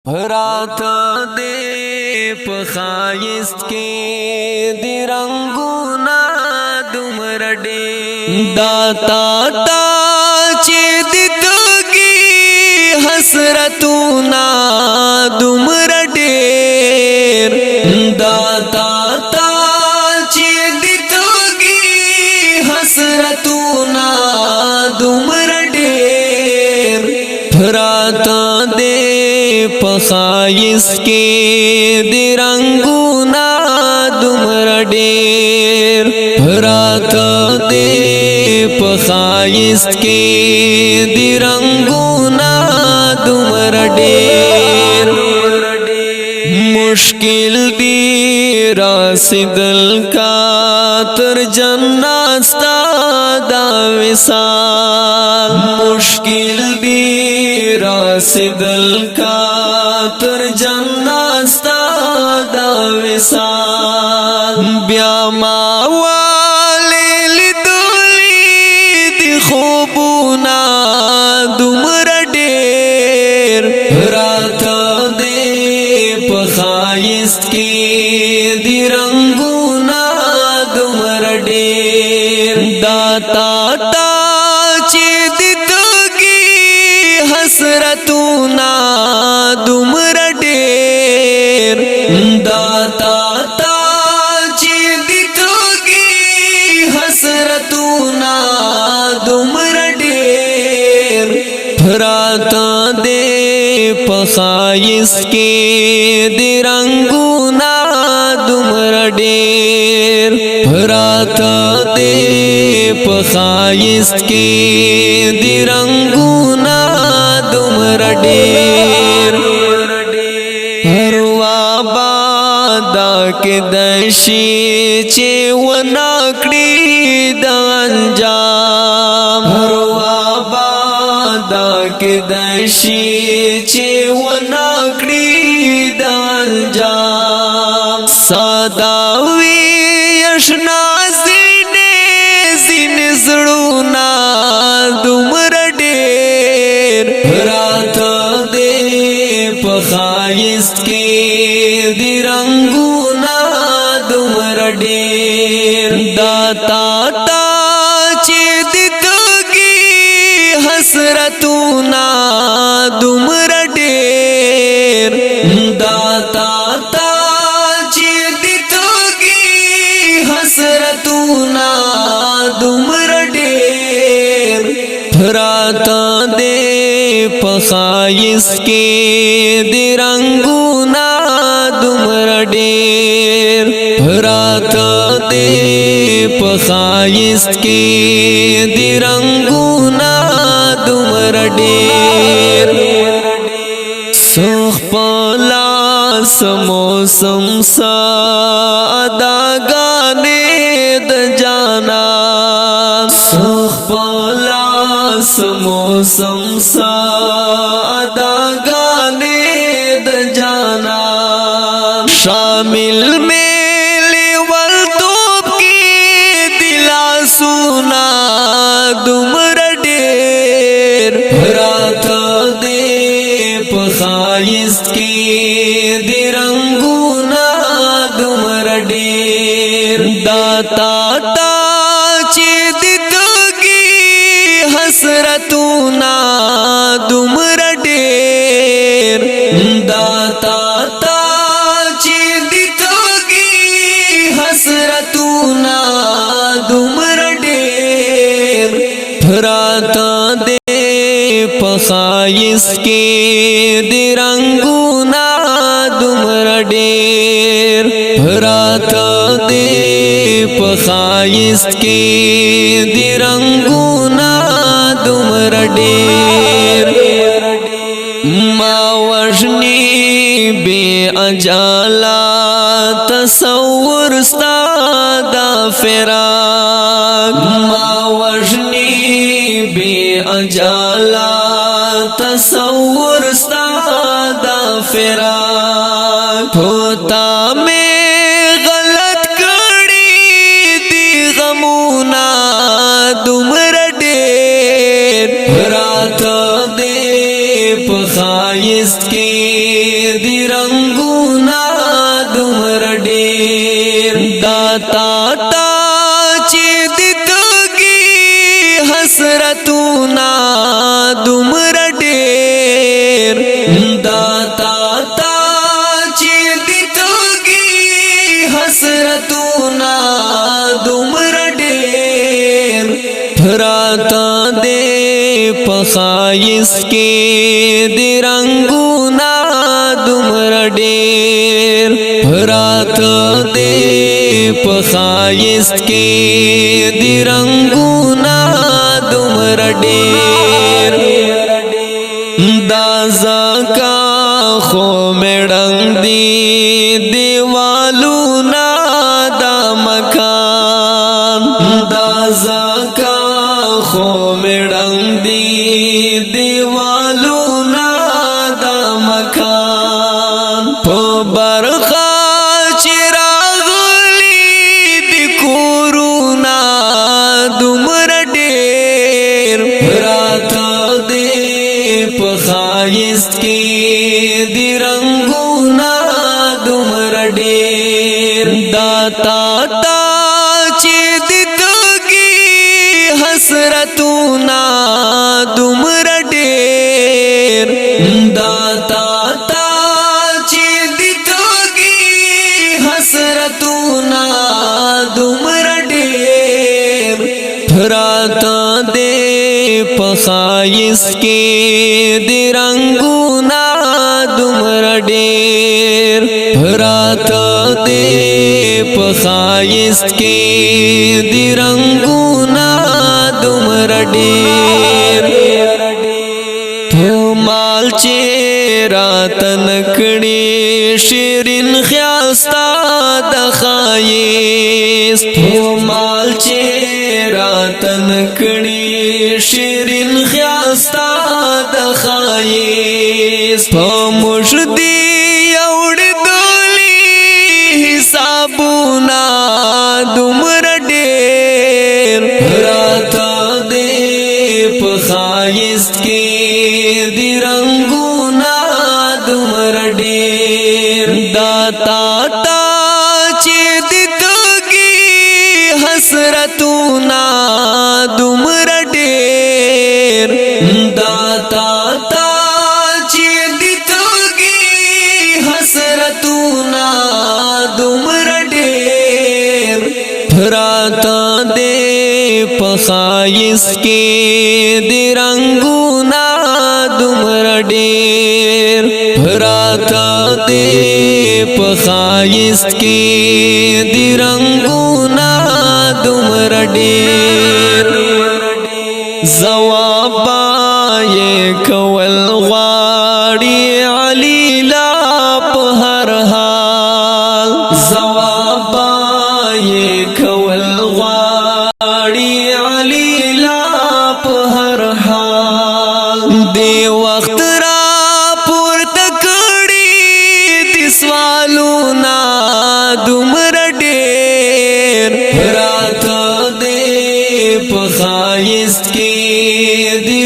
رات دے پخایست کے دی رنگونا دمر ڈے داتا تا چی دی توگی حسرتونا دمر ڈیر داتا تا چی دی توگی حسرتونا دمر ڈیر رات دے پخایست کے دی رنگونا دمر ڈیر رات دے پخایست کے دی رنگونا دمر ڈیر مشکل دی راسدل کا تر جنات ستا دا وصال مشکل دی راسدل کا تر جنات ستا دا وصال بیا ما والی لیدلی دی خوبونا دمر ډیر رات دے پخایست کی دی رنگونا دمر ډیر داتا تا چی دی توگی حسرتونا دمر ډیر داتا تا چی دی توگی حسرتونا دمر ډیر رات دے پخایست کے دی رنگونا دمر ډیر رات دے پخایست کے دی رنگونا دمر ډیر هر وابادا کے دشی چی وناکڑی دا انجام هر وابادا کے دشی چی وناکڑی دا انجام ساداوی اشنا زین زڑونا دمر ډیر رات دے پخایست کے دی رنگونا دمر ډیر داتا تا چی دی توگی حسرتونا دمر ډیر داتا تا چی دی توگی حسرتونا دمر ډیر رات دے پخایست کے دی رنگونا دمر ډیر رات دے پخایست کے دی رنگونا دمر ډیر سخ پلاس موسم سادا گانے د جانا سخ پلاس موسم سادا گانے د جانا شامل میلی ورطوب کی دلا سونا دمر ډیر رات دے پخایست کی دی رنگونا دمر ډیر داتا تا چی دی توگی حسرتونا دمر ډیر داتا تا چی دی توگی حسرتونا دمر ډیر رات دے پخایست کے دی رنگونا دمر ډیر رات دے پخایست کے دی رنگونا دمر ډیر ما وجنی بے اجالا تصور ستا دا فراق ما وجنی بے اجالا تصور ستا دا فراق ہوتا میں غلط کری دی غمونا دمر ډیر رات دے پخایست کی دی رنگونا دمر ډیر داتا تا چې دی تګي حسرتونا دمر ډیر داتا تا چې دی تګي حسرتونا دمر ډیر راتا دے پخایس کے دی رنگونا دمر ډیر رات دے پخایس کے دی رنگونا دمر ډیر دا زکا خو میړنګ دی دیوالونا دا مکان دا زکا خو میړنګ دی دیوالونا دا مکان په برخه چې راغلی دی کورونا دمر ډیر راته دی په ښایست کې دی رنګونا دمر ډیر داتا تا چې دی حسرتونا دمر ډیر داتا تا چې دی تګي حسرتونا دمر ډیر راته دې پخایس کې دی رنگونا دمر ډیر راته دې پخایس کې دی رنگونا دمر ډیر مال چې راتن کړي شیرین خیاستا د خایس مال چې راتن کړي شیرین خیاستا د خایس په مشدي اوړ دلی حسابونه دمر ډیر راته پخایست کې دی رنگونا دمر ډیر داتا تا چې دی تګي حسرتونا دمر ډیر داتا تا چې دی تګي حسرتونا دمر ډیر راته دې پخایس کې دی رنگونا دمر ډیر راته دې پخایس کې دی رنگونا دمر ډیر زوابا یې کول غواړي علی لا په هر حال زوابا یې کول غواړي علی لا په هر حال دی وخت را پورته کړي دي سوالونه دمر ډیر راته دې په ښایست کې دی